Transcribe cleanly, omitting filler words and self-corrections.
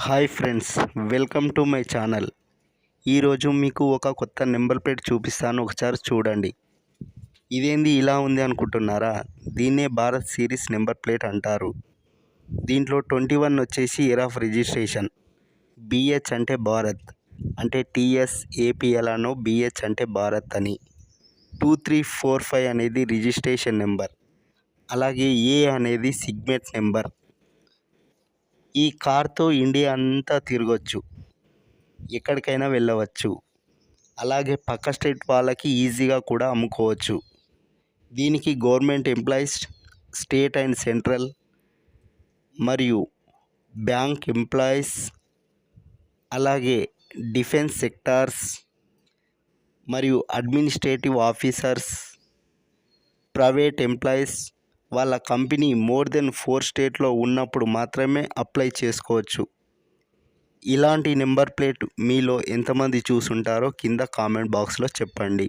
Hi friends, welcome to my channel. ఈరోజు మీకు ఒక కొత్త నెంబర్ ప్లేట్ చూపిస్తాను, ఒకసారి చూడండి. ఇదేంది ఇలా ఉంది అనుకుంటున్నారా? దీన్నే భారత్ సిరీస్ నెంబర్ ప్లేట్ అంటారు. దీంట్లో 21 వచ్చేసి ఇయర్ ఆఫ్ రిజిస్ట్రేషన్. BH అంటే భారత్, అంటే TS APL అనో, BH అంటే భారత్ అని. 2345 అనేది రిజిస్ట్రేషన్ నెంబర్. అలాగే A అనేది సిగ్మెంట్ నెంబర్. ఈ కార్తో ఇండియా అంతా తిరగొచ్చు, ఎక్కడికైనా వెళ్ళవచ్చు. అలాగే పక్క స్టేట్ వాళ్ళకి ఈజీగా కూడా అమ్ముకోవచ్చు. దీనికి government employees, state and central మరియు బ్యాంక్ ఎంప్లాయీస్, అలాగే డిఫెన్స్ సెక్టార్స్ మరియు అడ్మినిస్ట్రేటివ్ ఆఫీసర్స్, ప్రైవేట్ ఎంప్లాయీస్ వాళ్ళ కంపెనీ మోర్ దెన్ 4 స్టేట్లో ఉన్నప్పుడు మాత్రమే అప్లై చేసుకోవచ్చు. ఇలాంటి నెంబర్ ప్లేట్ మీలో ఎంతమంది చూసుంటారో కింద కామెంట్ బాక్స్లో చెప్పండి.